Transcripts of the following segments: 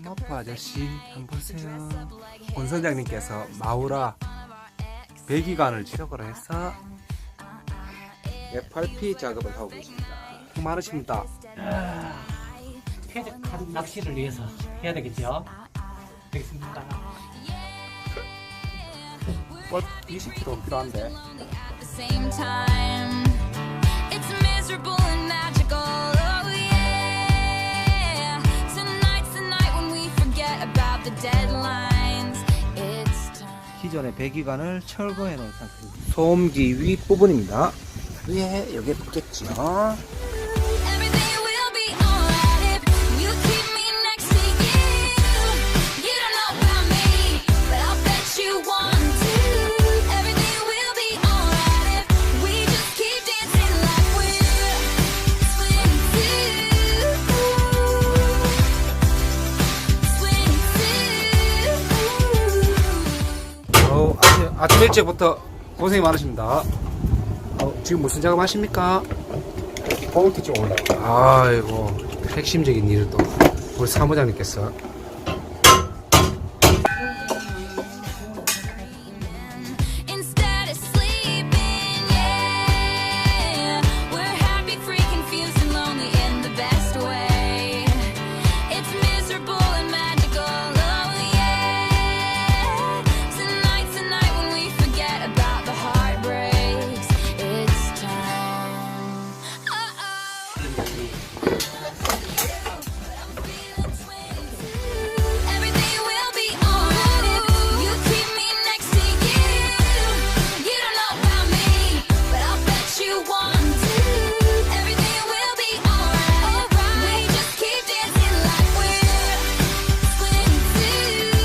썸머프 아저씨 한번 보세요. 권 선장님께서 마우라 배기관을 지적을 해서 FRP 작업을 하고 계십니다. 수고 많으십니다. 쾌적한 낚시를 위해서 해야 되겠죠? 되겠습니다. 꽃 20kg 필요한데. at the same time. It's miserable and magical. Oh yeah. Tonight's the night when we forget about the deadlines. It's time. 기존의 배기관을 철거해 놓은 상태입니다. 소음기 위 부분입니다. 위에 여기에 붙겠죠. Everything will be alright if you keep me next to you. You don't know about me, but I'll bet you want to. Everything will be alright if we just keep dancing like we're 22. 아침 일찍부터 고생이 많으십니다. 지금 무슨 작업 하십니까? 포인트 좀 올라가. 아이고, 핵심적인 일을 또 우리 사무장님께서. Instead of sleeping, yeah, we're happy, free, confused, and lonely in the best way. It's miserable and magical, oh yeah. Tonight's the night when we forget about the heartbreaks. It's time. Everything will be alright if you keep me next to you. You don't know about me, but I'll bet you want to. Everything will be alright. We just keep dancing like we're 22.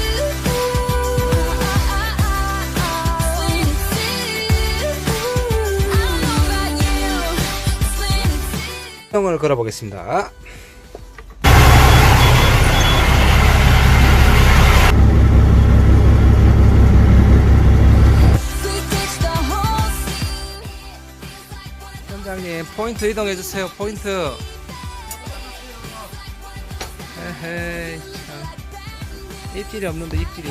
22. I don't know about you. 22. 형을 걸어보겠습니다. We ditch the whole scene. 선장님, 포인트 이동해주세요. 포인트. 에헤이, 참. 입질이 없는데, 입질이.